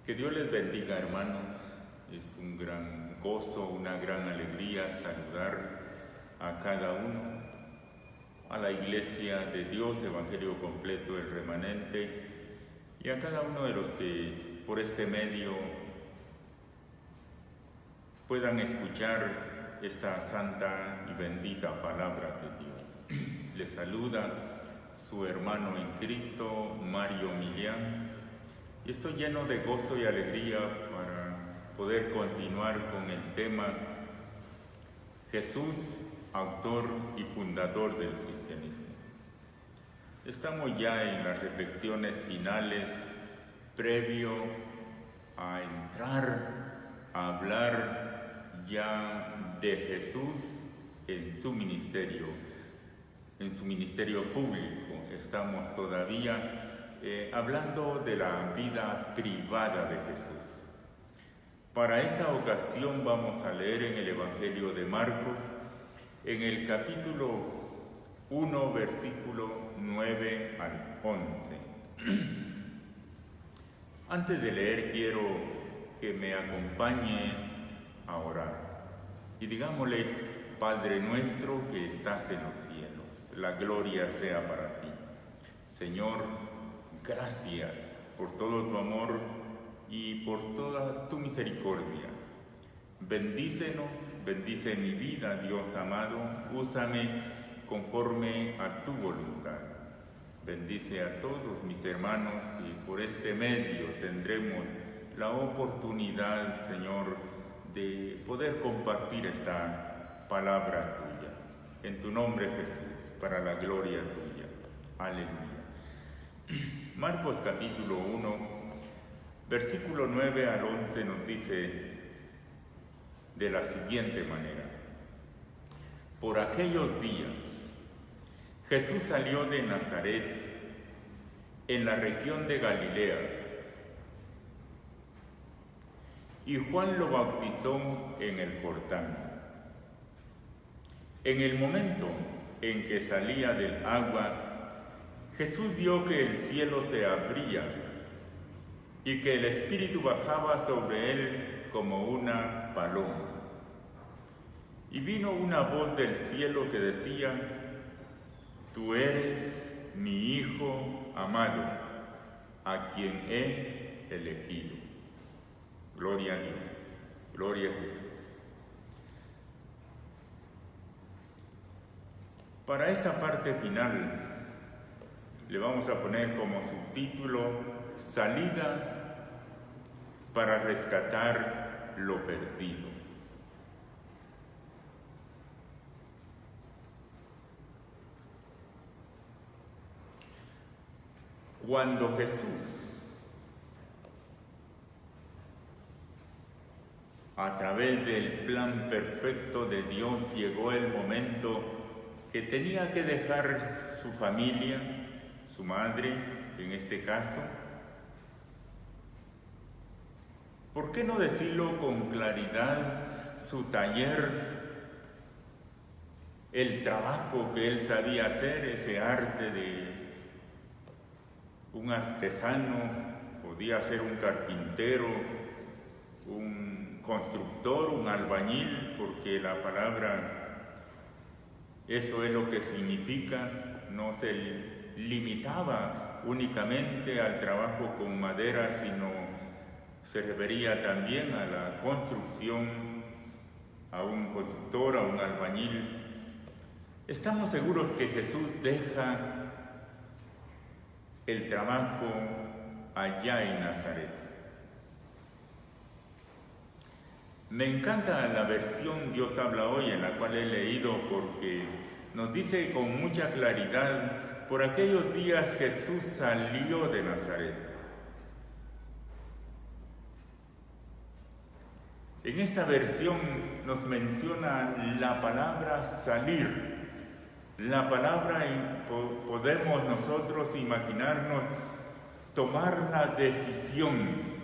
Que Dios les bendiga, hermanos. Es un gran gozo, una gran alegría saludar a cada uno, a la Iglesia de Dios, Evangelio Completo, el Remanente, y a cada uno de los que por este medio puedan escuchar esta santa y bendita palabra de Dios. Les saluda su hermano en Cristo, Mario Milián, y estoy lleno de gozo y alegría para poder continuar con el tema Jesús, autor y fundador del cristianismo. Estamos ya en las reflexiones finales previo a entrar a hablar ya de Jesús en su ministerio público. Estamos todavía hablando de la vida privada de Jesús. Para esta ocasión vamos a leer en el Evangelio de Marcos, en el capítulo 1, versículo 9 al 11. Antes de leer quiero que me acompañe a orar. Y digámosle: Padre nuestro que estás en los cielos, la gloria sea para ti. Señor, gracias por todo tu amor y por toda tu misericordia. Bendícenos, bendice mi vida, Dios amado, úsame conforme a tu voluntad. Bendice a todos mis hermanos que por este medio tendremos la oportunidad, Señor, de poder compartir esta palabra tuya. En tu nombre, Jesús, para la gloria tuya. Aleluya. Marcos capítulo 1, versículo 9 al 11 nos dice de la siguiente manera: por aquellos días Jesús salió de Nazaret, en la región de Galilea, y Juan lo bautizó en el Jordán. En el momento en que salía del agua, Jesús vio que el cielo se abría y que el Espíritu bajaba sobre él como una paloma. Y vino una voz del cielo que decía: Tú eres mi Hijo amado, a quien he elegido. Gloria a Dios, gloria a Jesús. Para esta parte final le vamos a poner como subtítulo: Salida para rescatar lo perdido. Cuando Jesús, a través del plan perfecto de Dios, llegó el momento que tenía que dejar su familia, su madre en este caso, ¿por qué no decirlo con claridad? Su taller, el trabajo que él sabía hacer, ese arte de un artesano, podía ser un carpintero, un constructor, un albañil, porque la palabra, eso es lo que significa. No se limitaba únicamente al trabajo con madera, sino se refería también a la construcción, a un constructor, a un albañil. Estamos seguros que Jesús deja el trabajo allá en Nazaret. Me encanta la versión Dios habla hoy, en la cual he leído, porque nos dice con mucha claridad: por aquellos días Jesús salió de Nazaret. En esta versión nos menciona la palabra salir. La palabra, podemos nosotros imaginarnos, tomar la decisión.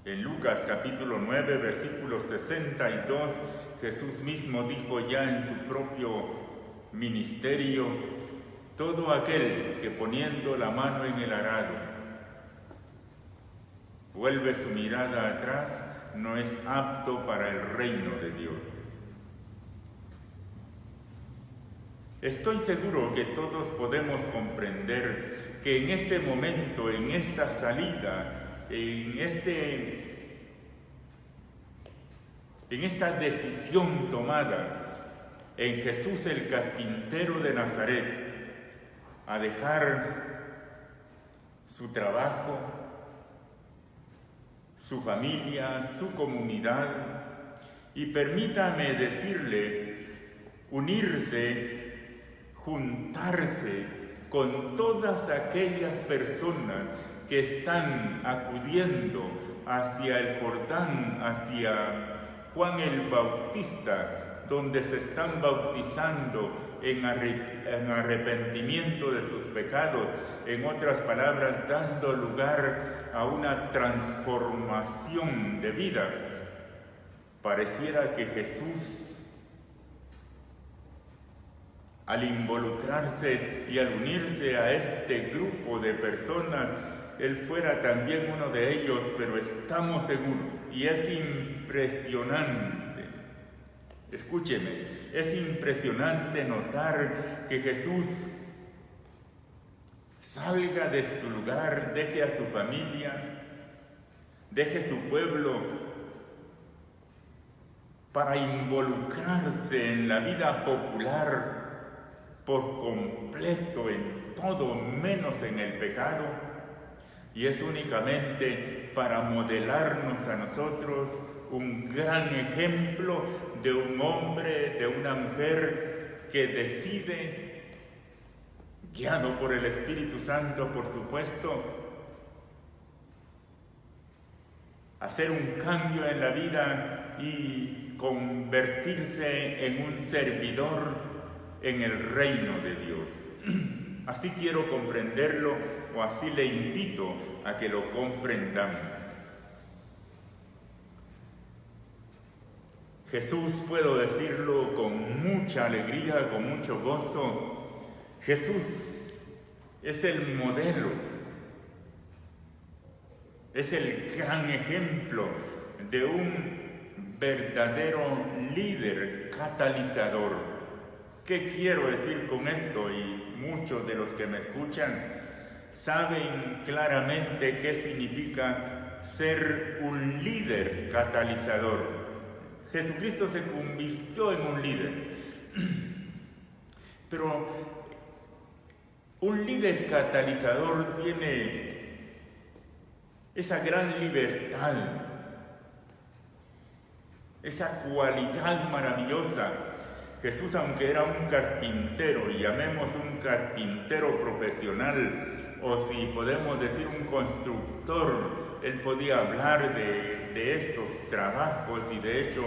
En Lucas capítulo 9, versículo 62, Jesús mismo dijo ya en su propio ministerio: Todo aquel que poniendo la mano en el arado vuelve su mirada atrás, no es apto para el reino de Dios. Estoy seguro que todos podemos comprender que en este momento, en esta salida, en esta decisión tomada en Jesús el carpintero de Nazaret, a dejar su trabajo, su familia, su comunidad, y permítame decirle, unirse, juntarse con todas aquellas personas que están acudiendo hacia el Jordán, hacia Juan el Bautista, donde se están bautizando en arrepentimiento de sus pecados, en otras palabras, dando lugar a una transformación de vida. Pareciera que Jesús, al involucrarse y al unirse a este grupo de personas, Él fuera también uno de ellos, pero estamos seguros, y es impresionante, escúcheme, es impresionante notar que Jesús salga de su lugar, deje a su familia, deje su pueblo para involucrarse en la vida popular por completo, en todo menos en el pecado, y es únicamente para modelarnos a nosotros un gran ejemplo de un hombre, de una mujer que decide, guiado por el Espíritu Santo, por supuesto, hacer un cambio en la vida y convertirse en un servidor en el reino de Dios. Así quiero comprenderlo, o así le invito a que lo comprendamos. Jesús, puedo decirlo con mucha alegría, con mucho gozo, Jesús es el modelo, es el gran ejemplo de un verdadero líder catalizador. ¿Qué quiero decir con esto? Y muchos de los que me escuchan saben claramente qué significa ser un líder catalizador. Jesucristo se convirtió en un líder, pero un líder catalizador tiene esa gran libertad, esa cualidad maravillosa. Jesús, aunque era un carpintero, y llamemos un carpintero profesional, o si podemos decir un constructor, él podía hablar de estos trabajos, y de hecho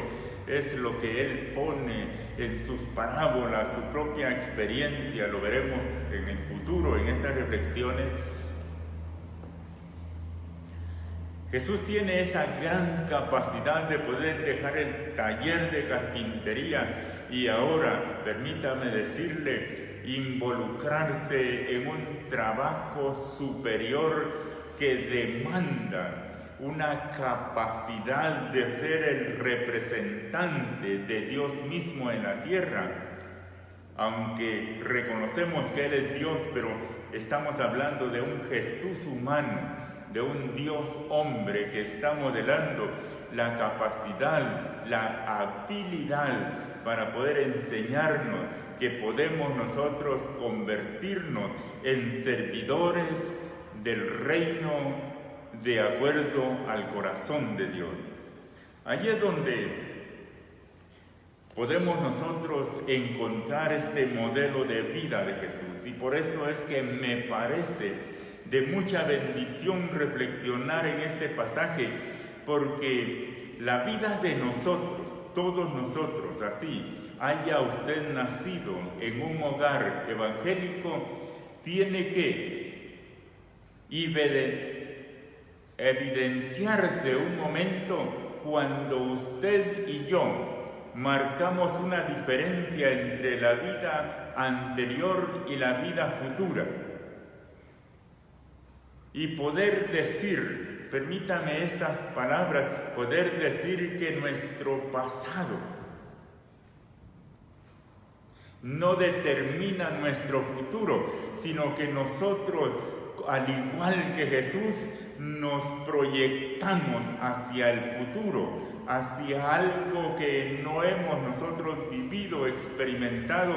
es lo que él pone en sus parábolas, su propia experiencia, lo veremos en el futuro, en estas reflexiones. Jesús tiene esa gran capacidad de poder dejar el taller de carpintería y ahora, permítame decirle, involucrarse en un trabajo superior que demanda una capacidad de ser el representante de Dios mismo en la tierra. Aunque reconocemos que Él es Dios, pero estamos hablando de un Jesús humano, de un Dios hombre que está modelando la capacidad, la habilidad para poder enseñarnos que podemos nosotros convertirnos en servidores del reino de acuerdo al corazón de Dios. Allí es donde podemos nosotros encontrar este modelo de vida de Jesús, y por eso es que me parece de mucha bendición reflexionar en este pasaje, porque la vida de nosotros, todos nosotros, así haya usted nacido en un hogar evangélico, tiene que evidenciarse un momento cuando usted y yo marcamos una diferencia entre la vida anterior y la vida futura. Y poder decir, permítame estas palabras, poder decir que nuestro pasado no determina nuestro futuro, sino que nosotros, al igual que Jesús, nos proyectamos hacia el futuro, hacia algo que no hemos nosotros vivido, experimentado,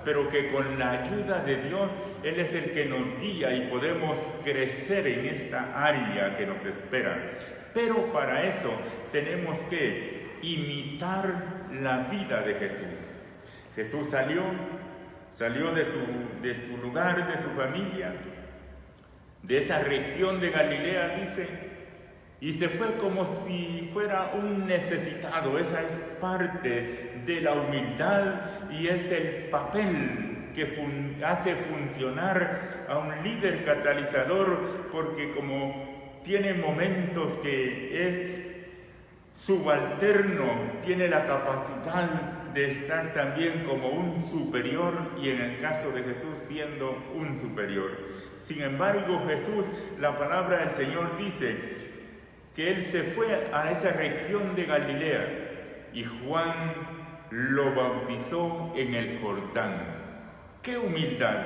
pero que con la ayuda de Dios, Él es el que nos guía y podemos crecer en esta área que nos espera. Pero para eso tenemos que imitar la vida de Jesús. Jesús salió de su lugar, de su familia, de esa región de Galilea, dice, y se fue como si fuera un necesitado. Esa es parte de la humildad y es el papel que hace funcionar a un líder catalizador, porque como tiene momentos que es subalterno, tiene la capacidad de estar también como un superior, y en el caso de Jesús siendo un superior. Sin embargo, Jesús, la palabra del Señor dice que Él se fue a esa región de Galilea y Juan lo bautizó en el Jordán. ¡Qué humildad!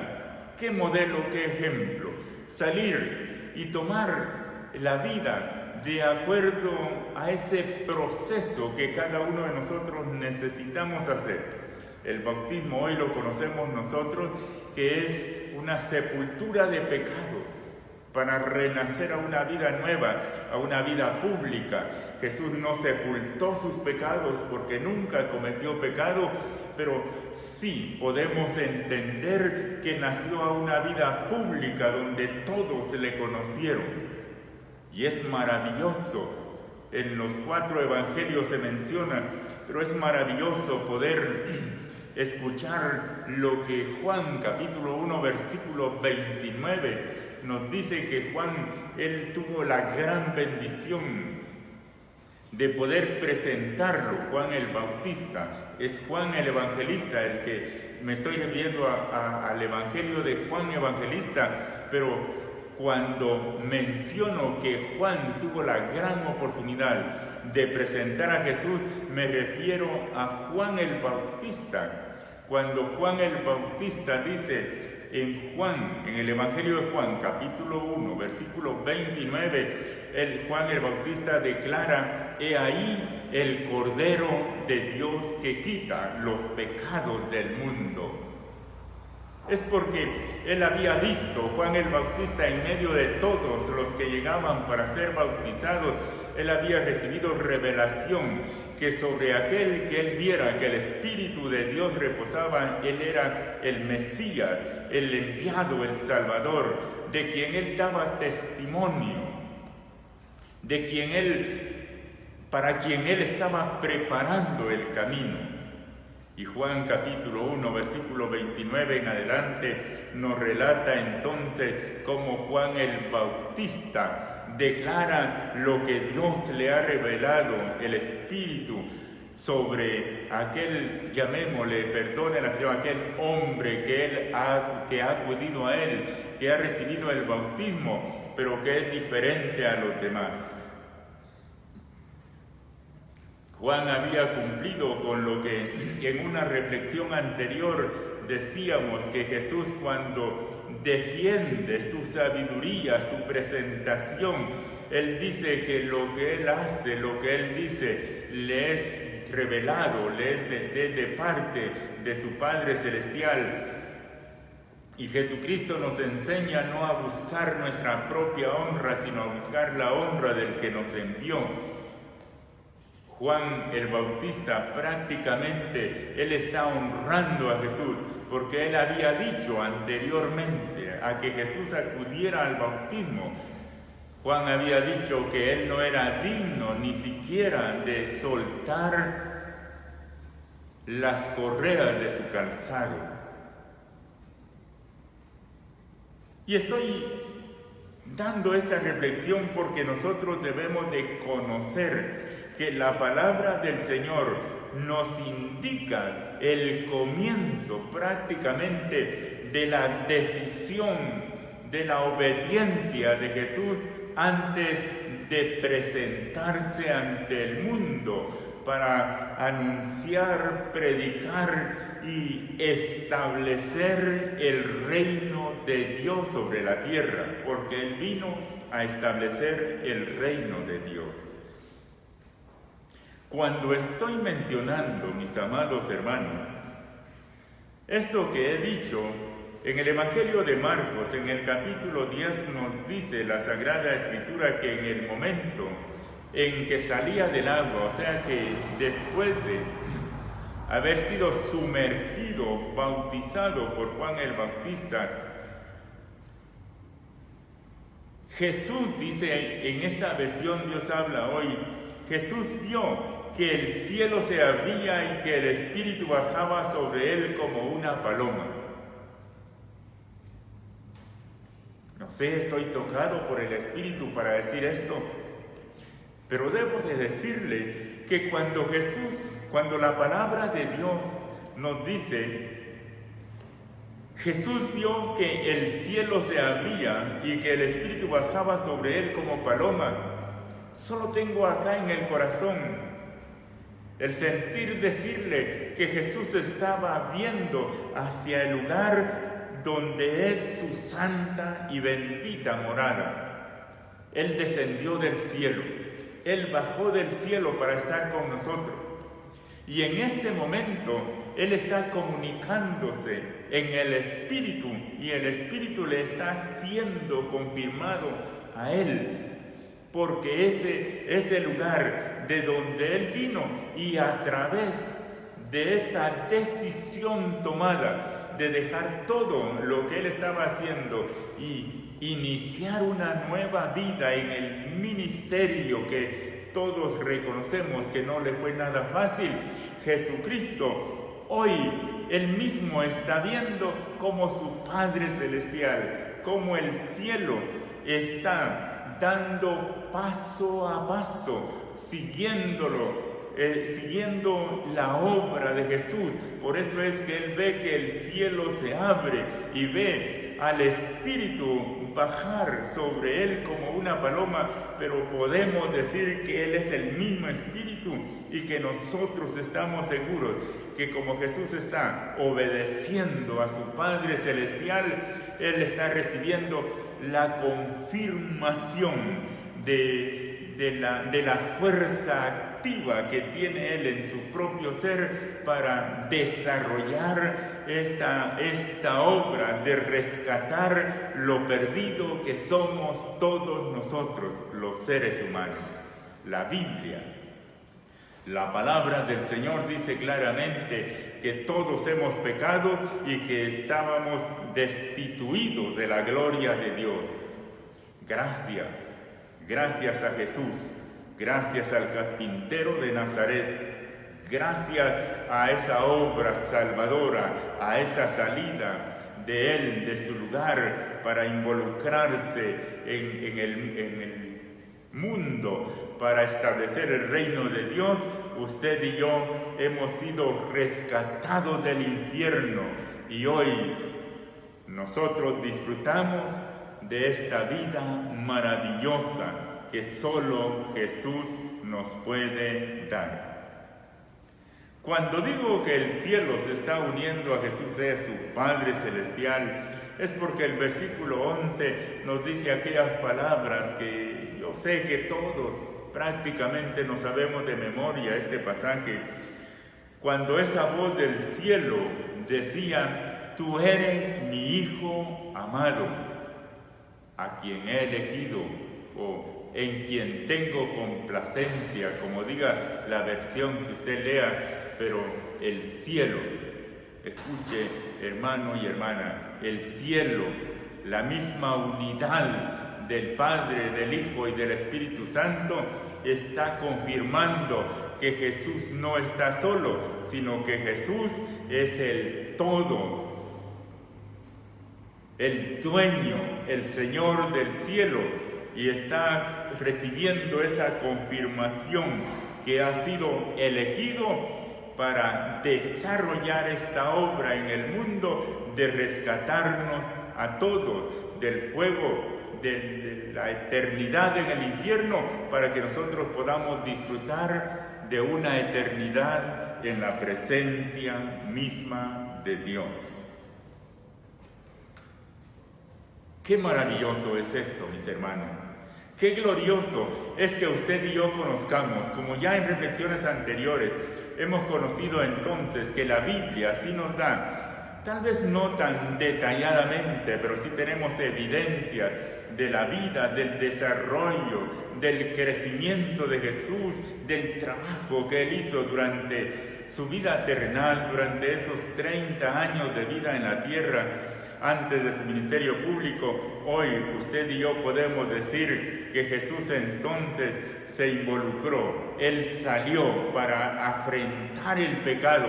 ¡Qué modelo! ¡Qué ejemplo! Salir y tomar la vida de acuerdo a ese proceso que cada uno de nosotros necesitamos hacer. El bautismo hoy lo conocemos nosotros, que es una sepultura de pecados para renacer a una vida nueva, a una vida pública. Jesús no sepultó sus pecados porque nunca cometió pecado, pero sí podemos entender que nació a una vida pública donde todos le conocieron. Y es maravilloso, en los 4 evangelios se menciona, pero es maravilloso poder escuchar lo que Juan, capítulo 1, versículo 29, nos dice que Juan, él tuvo la gran bendición de poder presentarlo. Juan el Bautista, es Juan el Evangelista, el que me estoy refiriendo al Evangelio de Juan Evangelista, pero cuando menciono que Juan tuvo la gran oportunidad de presentar a Jesús, me refiero a Juan el Bautista. Cuando Juan el Bautista dice en el Evangelio de Juan, capítulo 1, versículo 29, Juan el Bautista declara: he ahí el Cordero de Dios que quita los pecados del mundo. Es porque él había visto, Juan el Bautista, en medio de todos los que llegaban para ser bautizados, él había recibido revelación que sobre aquel que él viera que el Espíritu de Dios reposaba, él era el Mesías, el enviado, el Salvador, de quien él daba testimonio, para quien él estaba preparando el camino. Y Juan capítulo 1, versículo 29 en adelante nos relata entonces cómo Juan el Bautista declara lo que Dios le ha revelado, el Espíritu, sobre aquel, llamémosle, aquel hombre que ha acudido a él, que ha recibido el bautismo, pero que es diferente a los demás. Juan había cumplido con lo que en una reflexión anterior decíamos, que Jesús, cuando defiende su sabiduría, su presentación, Él dice que lo que Él hace, lo que Él dice, le es revelado, le es de parte de su Padre Celestial. Y Jesucristo nos enseña no a buscar nuestra propia honra, sino a buscar la honra del que nos envió. Juan el Bautista prácticamente, él está honrando a Jesús, porque él había dicho anteriormente a que Jesús acudiera al bautismo. Juan había dicho que él no era digno ni siquiera de soltar las correas de su calzado. Y estoy dando esta reflexión porque nosotros debemos de conocer que la palabra del Señor nos indica el comienzo prácticamente de la decisión, de la obediencia de Jesús antes de presentarse ante el mundo para anunciar, predicar y establecer el reino de Dios sobre la tierra, porque Él vino a establecer el reino de Dios. Cuando estoy mencionando, mis amados hermanos, esto que he dicho, en el Evangelio de Marcos, en el capítulo 10, nos dice la Sagrada Escritura que en el momento en que salía del agua, o sea que después de haber sido sumergido, bautizado por Juan el Bautista, Jesús dice, en esta versión Dios habla hoy, Jesús vio que el cielo se abría y que el Espíritu bajaba sobre él como una paloma. No sé, estoy tocado por el Espíritu para decir esto, pero debo de decirle que cuando la palabra de Dios nos dice, Jesús vio que el cielo se abría y que el Espíritu bajaba sobre él como paloma, solo tengo acá en el corazón el sentir decirle que Jesús estaba viendo hacia el lugar donde es su santa y bendita morada. Él descendió del cielo, Él bajó del cielo para estar con nosotros. Y en este momento Él está comunicándose en el Espíritu y el Espíritu le está siendo confirmado a Él, porque ese es el lugar de donde Él vino, y a través de esta decisión tomada de dejar todo lo que Él estaba haciendo y iniciar una nueva vida en el ministerio que todos reconocemos que no le fue nada fácil, Jesucristo hoy Él mismo está viendo cómo su Padre Celestial, cómo el cielo está dando paso a paso, siguiendo la obra de Jesús. Por eso es que Él ve que el cielo se abre y ve al Espíritu bajar sobre Él como una paloma, pero podemos decir que Él es el mismo Espíritu y que nosotros estamos seguros que como Jesús está obedeciendo a su Padre Celestial, Él está recibiendo la confirmación de la fuerza activa que tiene Él en su propio ser para desarrollar esta obra de rescatar lo perdido que somos todos nosotros, los seres humanos. La Biblia, la palabra del Señor dice claramente que todos hemos pecado y que estábamos destituidos de la gloria de Dios. Gracias a Jesús, gracias al carpintero de Nazaret, gracias a esa obra salvadora, a esa salida de Él, de su lugar, para involucrarse en el mundo, para establecer el reino de Dios. Usted y yo hemos sido rescatados del infierno y hoy nosotros disfrutamos de esta vida maravillosa que solo Jesús nos puede dar. Cuando digo que el cielo se está uniendo a Jesús, es su Padre Celestial, es porque el versículo 11 nos dice aquellas palabras que yo sé que todos prácticamente no sabemos de memoria este pasaje. Cuando esa voz del cielo decía: tú eres mi Hijo amado, a quien he elegido, o en quien tengo complacencia, como diga la versión que usted lea, pero el cielo, escuche hermano y hermana, el cielo, la misma unidad del Padre, del Hijo y del Espíritu Santo, está confirmando que Jesús no está solo, sino que Jesús es el todo, el dueño, el Señor del cielo, y está recibiendo esa confirmación que ha sido elegido para desarrollar esta obra en el mundo de rescatarnos a todos del fuego de la eternidad en el infierno, para que nosotros podamos disfrutar de una eternidad en la presencia misma de Dios. Qué maravilloso es esto, mis hermanos. Qué glorioso es que usted y yo conozcamos, como ya en reflexiones anteriores hemos conocido entonces, que la Biblia sí nos da, tal vez no tan detalladamente, pero sí tenemos evidencia de la vida, del desarrollo, del crecimiento de Jesús, del trabajo que Él hizo durante su vida terrenal, durante esos 30 años de vida en la tierra, antes de su ministerio público. Hoy usted y yo podemos decir que Jesús entonces se involucró, Él salió para afrentar el pecado.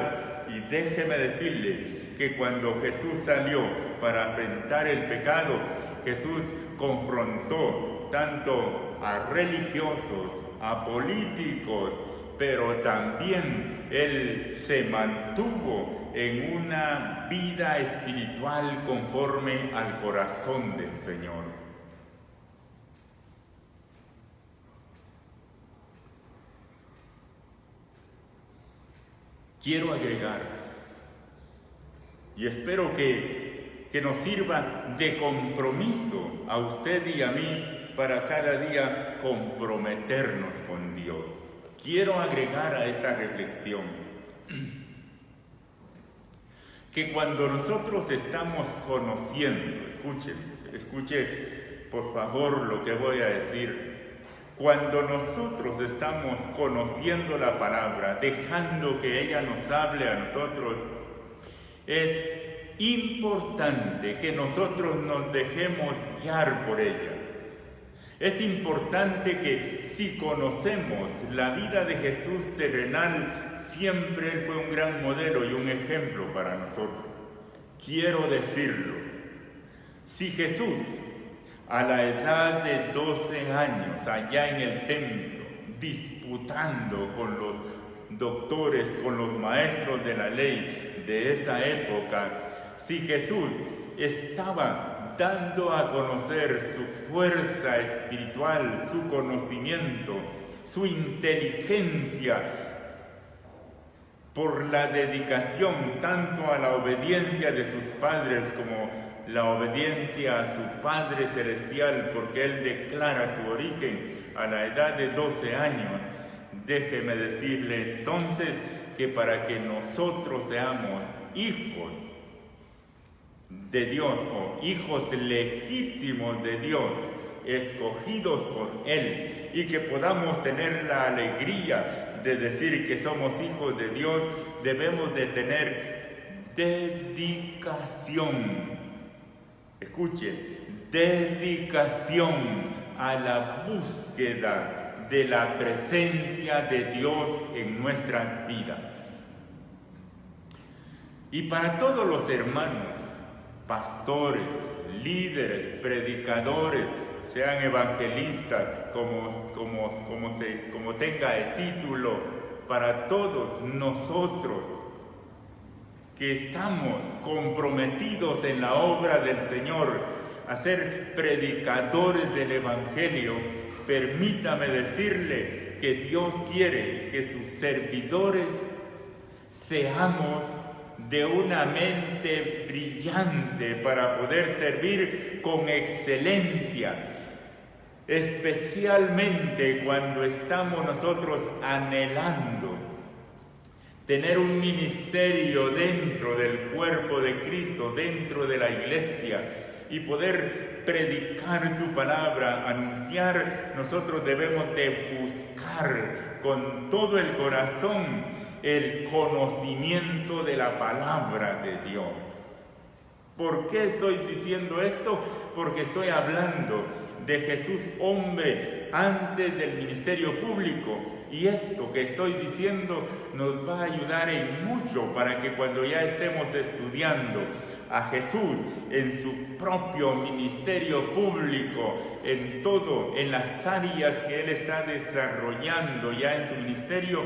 Y déjeme decirle que cuando Jesús salió para afrentar el pecado, Jesús confrontó tanto a religiosos, a políticos, pero también Él se mantuvo en una vida espiritual conforme al corazón del Señor. Quiero agregar, y espero que nos sirva de compromiso a usted y a mí para cada día comprometernos con Dios. Quiero agregar a esta reflexión que cuando nosotros estamos conociendo, escuche por favor lo que voy a decir, cuando nosotros estamos conociendo la palabra, dejando que ella nos hable a nosotros, es importante que nosotros nos dejemos guiar por ella. Es importante que si conocemos la vida de Jesús terrenal, siempre Él fue un gran modelo y un ejemplo para nosotros. Quiero decirlo, si Jesús a la edad de 12 años, allá en el templo, disputando con los doctores, con los maestros de la ley de esa época, si Jesús estaba dando a conocer su fuerza espiritual, su conocimiento, su inteligencia, por la dedicación tanto a la obediencia de sus padres como la obediencia a su Padre Celestial, porque Él declara su origen a la edad de 12 años, déjeme decirle entonces que para que nosotros seamos hijos de Dios o hijos legítimos de Dios, escogidos por Él, y que podamos tener la alegría de decir que somos hijos de Dios, debemos de tener dedicación. Escuche, dedicación a la búsqueda de la presencia de Dios en nuestras vidas. Y para todos los hermanos, pastores, líderes, predicadores, sean evangelistas, como tenga el título, para todos nosotros que estamos comprometidos en la obra del Señor, a ser predicadores del Evangelio, permítame decirle que Dios quiere que sus servidores seamos de una mente brillante para poder servir con excelencia, especialmente cuando estamos nosotros anhelando tener un ministerio dentro del cuerpo de Cristo, dentro de la iglesia, y poder predicar su palabra, anunciar. Nosotros debemos de buscar con todo el corazón el conocimiento de la palabra de Dios. ¿Por qué estoy diciendo esto? Porque estoy hablando de Jesús hombre antes del ministerio público, y esto que estoy diciendo nos va a ayudar en mucho para que cuando ya estemos estudiando a Jesús en su propio ministerio público, en las áreas que Él está desarrollando ya en su ministerio,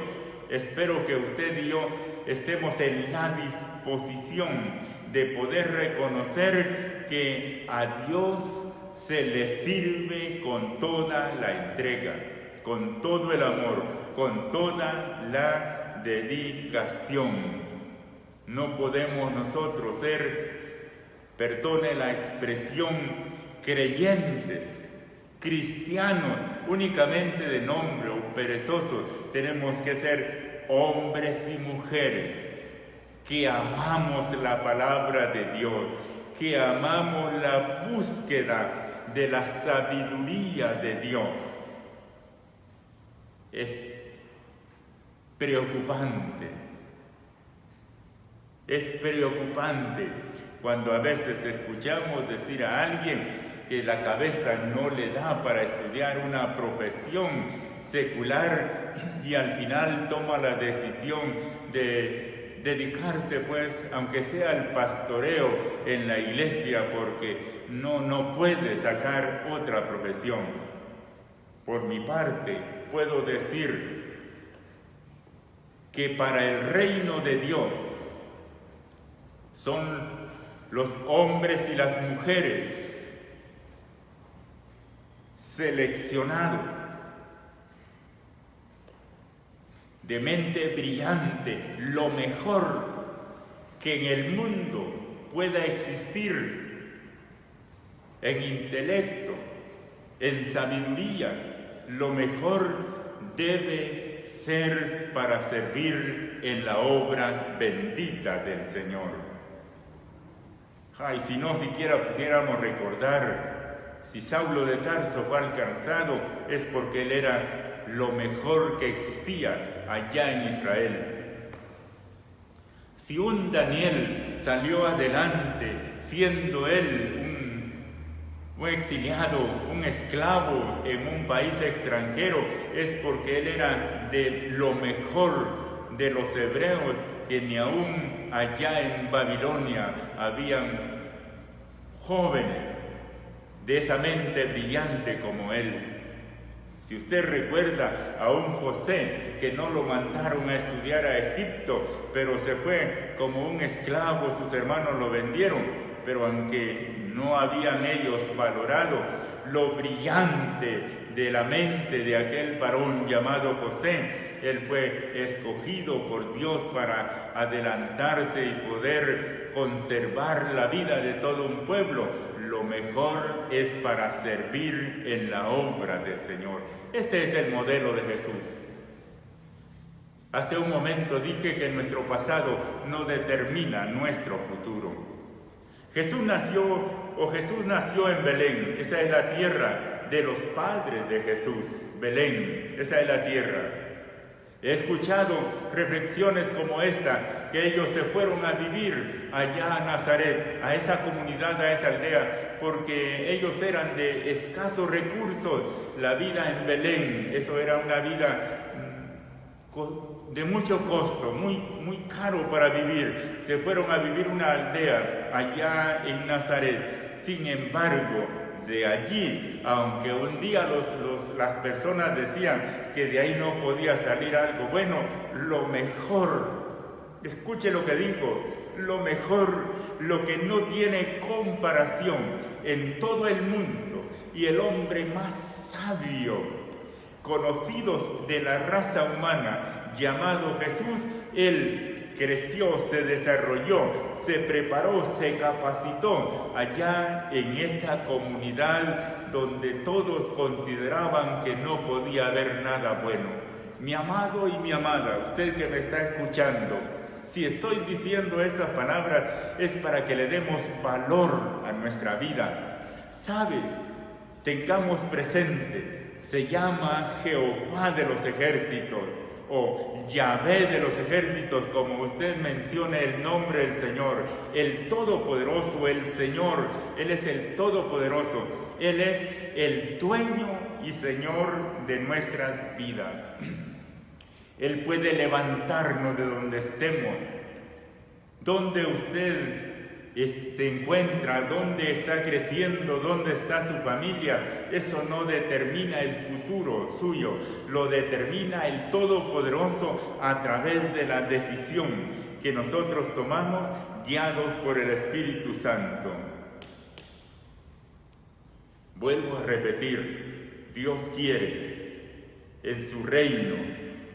Espero que usted y yo estemos en la disposición de poder reconocer que a Dios se le sirve con toda la entrega, con todo el amor, con toda la dedicación. No podemos nosotros ser, perdone la expresión, creyentes, cristianos, únicamente de nombre o perezosos. Tenemos que ser hombres y mujeres que amamos la palabra de Dios, que amamos la búsqueda de la sabiduría de Dios. Es preocupante cuando a veces escuchamos decir a alguien que la cabeza no le da para estudiar una profesión secular y al final toma la decisión de dedicarse, pues, aunque sea al pastoreo en la iglesia, porque no puede sacar otra profesión. Por mi parte, puedo decir que para el reino de Dios son los hombres y las mujeres seleccionados, de mente brillante, lo mejor que en el mundo pueda existir, en intelecto, en sabiduría, lo mejor debe ser para servir en la obra bendita del Señor. Ay, si no siquiera pudiéramos recordar, si Saulo de Tarso fue alcanzado, es porque él era lo mejor que existía allá en Israel. Si un Daniel salió adelante siendo él un exiliado, un esclavo en un país extranjero, es porque él era de lo mejor de los hebreos, que ni aún allá en Babilonia habían jóvenes de esa mente brillante como él. Si usted recuerda a un José que no lo mandaron a estudiar a Egipto, pero se fue como un esclavo, sus hermanos lo vendieron, pero aunque no habían ellos valorado lo brillante de la mente de aquel varón llamado José, él fue escogido por Dios para adelantarse y poder conservar la vida de todo un pueblo. Lo mejor es para servir en la obra del Señor. Este es el modelo de Jesús. Hace un momento dije que nuestro pasado no determina nuestro futuro. Jesús nació en Belén, esa es la tierra de los padres de Jesús, Belén, esa es la tierra. He escuchado reflexiones como esta, que ellos se fueron a vivir allá a Nazaret, a esa comunidad, a esa aldea, porque ellos eran de escasos recursos. La vida en Belén, eso era una vida de mucho costo, muy caro para vivir. Se fueron a vivir una aldea allá en Nazaret. Sin embargo, de allí, aunque un día las personas decían que de ahí no podía salir algo bueno, lo mejor, escuche lo que digo, lo mejor, lo que no tiene comparación en todo el mundo, y el hombre más sabio, conocidos de la raza humana, llamado Jesús, él creció, se desarrolló, se preparó, se capacitó allá en esa comunidad donde todos consideraban que no podía haber nada bueno. Mi amado y mi amada, usted que me está escuchando, si estoy diciendo estas palabras es para que le demos valor a nuestra vida. ¿Sabe? Tengamos presente, se llama Jehová de los ejércitos, o Yahvé de los ejércitos, como usted mencione el nombre del Señor, el Todopoderoso, el Señor. Él es el Todopoderoso, Él es el dueño y Señor de nuestras vidas. Él puede levantarnos de donde estemos, donde usted se encuentra, dónde está creciendo, dónde está su familia, eso no determina el futuro suyo, lo determina el Todopoderoso a través de la decisión que nosotros tomamos guiados por el Espíritu Santo. Vuelvo a repetir, Dios quiere en su reino,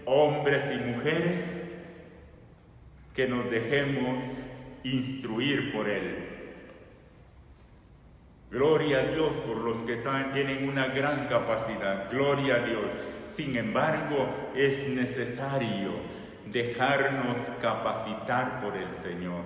hombres y mujeres, que nos dejemos instruir por Él. Gloria a Dios por los que tienen una gran capacidad, gloria a Dios. Sin embargo, es necesario dejarnos capacitar por el Señor.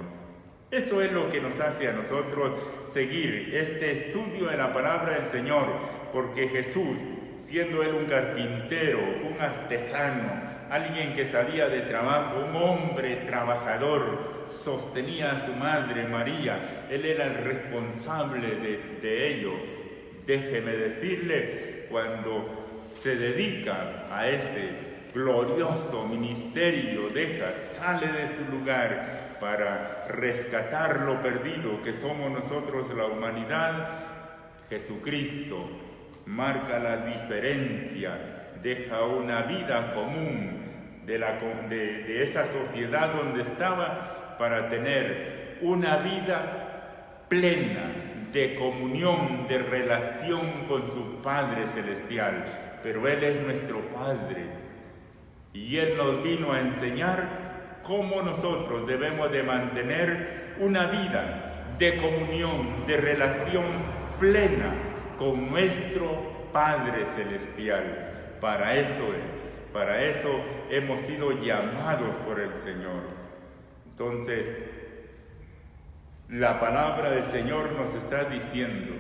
Eso es lo que nos hace a nosotros seguir este estudio de la palabra del Señor, porque Jesús, siendo Él un carpintero, un artesano, alguien que sabía de trabajo, un hombre trabajador, sostenía a su madre María, Él era el responsable de ello. Déjeme decirle, cuando se dedica a este glorioso ministerio, sale de su lugar para rescatar lo perdido que somos nosotros, la humanidad. Jesucristo marca la diferencia, deja una vida común de esa sociedad donde estaba para tener una vida plena de comunión, de relación con su Padre Celestial. Pero Él es nuestro Padre y Él nos vino a enseñar cómo nosotros debemos de mantener una vida de comunión, de relación plena con nuestro Padre Celestial. Para eso hemos sido llamados por el Señor. Entonces, la palabra del Señor nos está diciendo,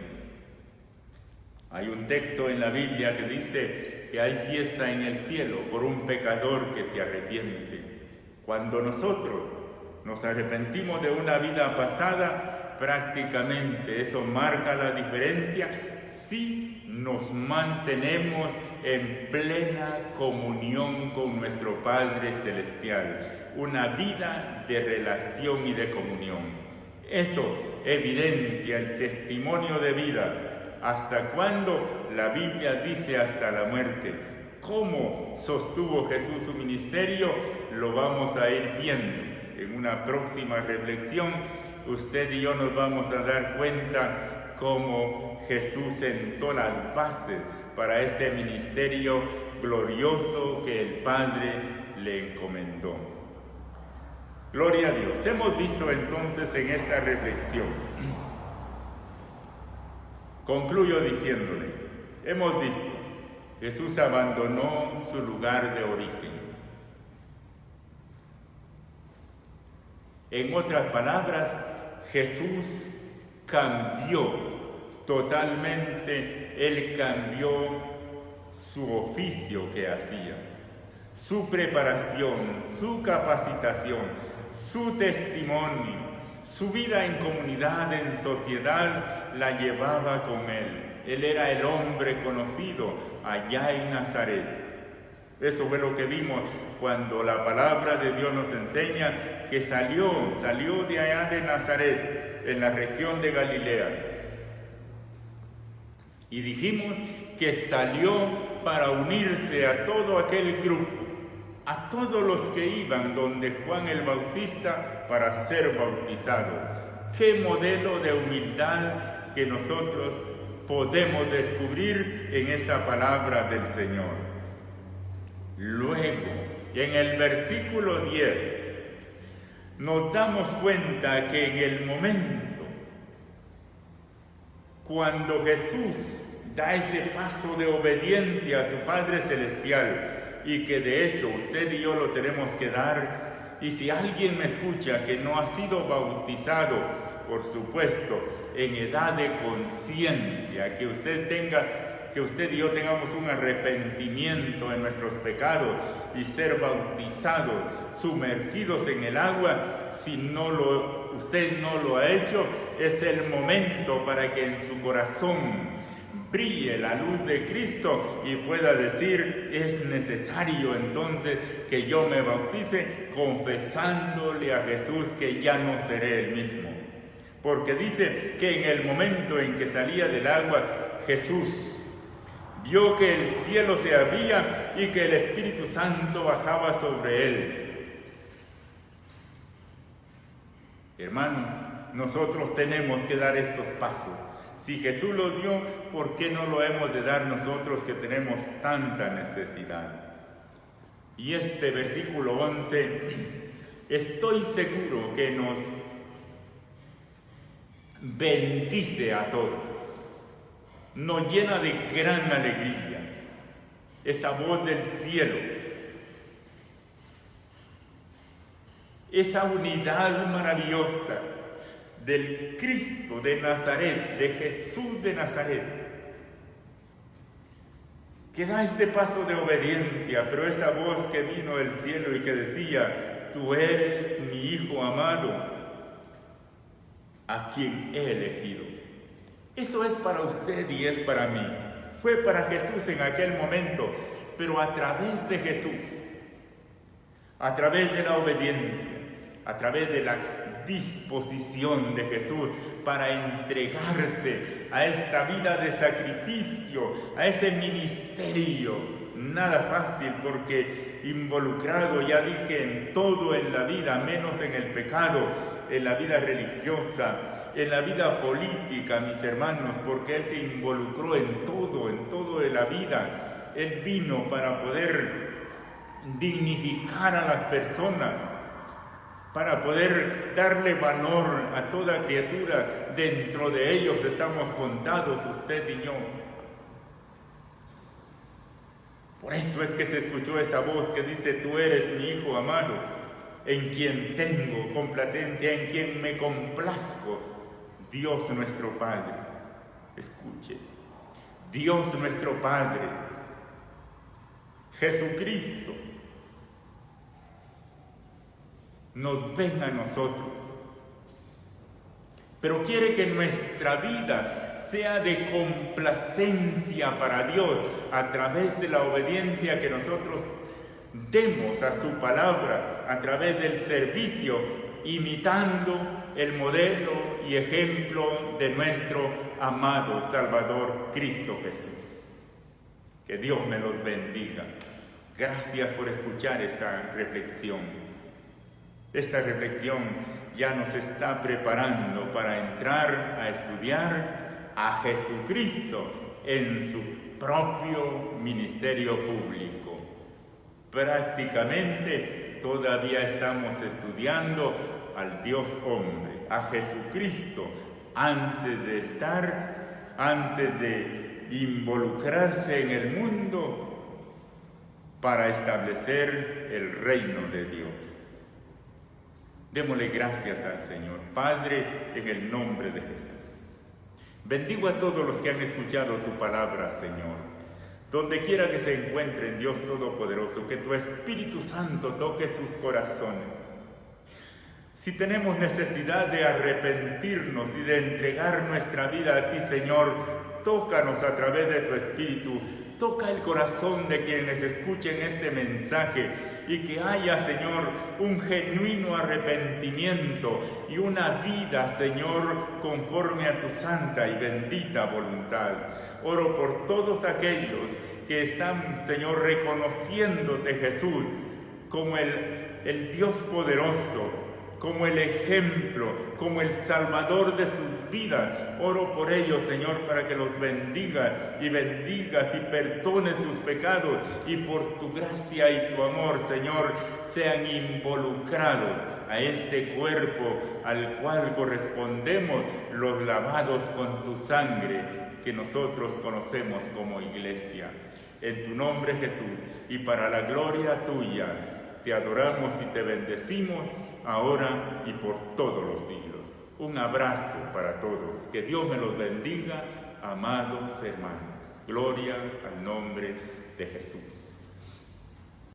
hay un texto en la Biblia que dice que hay fiesta en el cielo por un pecador que se arrepiente. Cuando nosotros nos arrepentimos de una vida pasada, prácticamente eso marca la diferencia si nos mantenemos en plena comunión con nuestro Padre Celestial, una vida de relación y de comunión. Eso evidencia el testimonio de vida. ¿Hasta cuándo? La Biblia dice hasta la muerte. ¿Cómo sostuvo Jesús su ministerio? Lo vamos a ir viendo en una próxima reflexión. Usted y yo nos vamos a dar cuenta cómo Jesús sentó las bases para este ministerio glorioso que el Padre le encomendó. Gloria a Dios. Hemos visto entonces en esta reflexión, concluyo diciéndole, hemos visto, Jesús abandonó su lugar de origen. En otras palabras, Jesús cambió totalmente, Él cambió su oficio que hacía, su preparación, su capacitación, su testimonio, su vida en comunidad, en sociedad, la llevaba con Él. Él era el hombre conocido allá en Nazaret. Eso fue lo que vimos cuando la palabra de Dios nos enseña que salió de allá de Nazaret, en la región de Galilea. Y dijimos que salió para unirse a todo aquel grupo, a todos los que iban donde Juan el Bautista para ser bautizado. ¡Qué modelo de humildad que nosotros podemos descubrir en esta palabra del Señor! Luego, en el versículo 10, nos damos cuenta que en el momento cuando Jesús da ese paso de obediencia a su Padre Celestial, y que de hecho usted y yo lo tenemos que dar, y si alguien me escucha que no ha sido bautizado, por supuesto, en edad de conciencia, que usted y yo tengamos un arrepentimiento en nuestros pecados y ser bautizados, sumergidos en el agua. Si usted no lo ha hecho, es el momento para que en su corazón brille la luz de Cristo y pueda decir, es necesario entonces que yo me bautice, confesándole a Jesús que ya no seré el mismo. porque dice que en el momento en que salía del agua, Jesús vio que el cielo se abría y que el Espíritu Santo bajaba sobre él. Hermanos, nosotros tenemos que dar estos pasos. Si Jesús lo dio, ¿por qué no lo hemos de dar nosotros que tenemos tanta necesidad? Y este versículo 11, estoy seguro que nos bendice a todos, nos llena de gran alegría, esa voz del cielo, esa unidad maravillosa del Cristo de Nazaret, de Jesús de Nazaret, que da este paso de obediencia, pero esa voz que vino del cielo y que decía, tú eres mi Hijo amado, a quien he elegido. Eso es para usted y es para mí. Fue para Jesús en aquel momento, pero a través de Jesús, a través de la obediencia, a través de la disposición de Jesús para entregarse a esta vida de sacrificio, a ese ministerio. Nada fácil, porque involucrado, ya dije, en todo en la vida, menos en el pecado, en la vida religiosa, en la vida política, mis hermanos, porque Él se involucró en todo de la vida. Él vino para poder dignificar a las personas, para poder darle valor a toda criatura. Dentro de ellos estamos contados usted y yo. Por eso es que se escuchó esa voz que dice, tú eres mi Hijo amado, en quien tengo complacencia, en quien me complazco. Dios nuestro Padre, escuche, Dios nuestro Padre, Jesucristo, nos ven a nosotros, pero quiere que nuestra vida sea de complacencia para Dios a través de la obediencia que nosotros demos a su palabra, a través del servicio, imitando el modelo y ejemplo de nuestro amado Salvador Cristo Jesús. Que Dios me los bendiga. Gracias por escuchar esta reflexión. Esta reflexión ya nos está preparando para entrar a estudiar a Jesucristo en su propio ministerio público. Prácticamente todavía estamos estudiando al Dios hombre, a Jesucristo, antes de involucrarse en el mundo para establecer el reino de Dios. Démosle gracias al Señor. Padre, en el nombre de Jesús. Bendigo a todos los que han escuchado tu palabra, Señor. Donde quiera que se encuentren, Dios Todopoderoso, que tu Espíritu Santo toque sus corazones. Si tenemos necesidad de arrepentirnos y de entregar nuestra vida a ti, Señor, tócanos a través de tu Espíritu. Toca el corazón de quienes escuchen este mensaje y que haya, Señor, un genuino arrepentimiento y una vida, Señor, conforme a tu santa y bendita voluntad. Oro por todos aquellos que están, Señor, reconociéndote, Jesús, como el Dios poderoso, como el ejemplo, como el Salvador de sus vidas. Oro por ellos, Señor, para que los bendiga y bendigas y perdone sus pecados, y por tu gracia y tu amor, Señor, sean involucrados a este cuerpo al cual correspondemos los lavados con tu sangre que nosotros conocemos como iglesia. En tu nombre, Jesús, y para la gloria tuya, te adoramos y te bendecimos ahora y por todos los siglos. Un abrazo para todos. Que Dios me los bendiga, amados hermanos. Gloria al nombre de Jesús.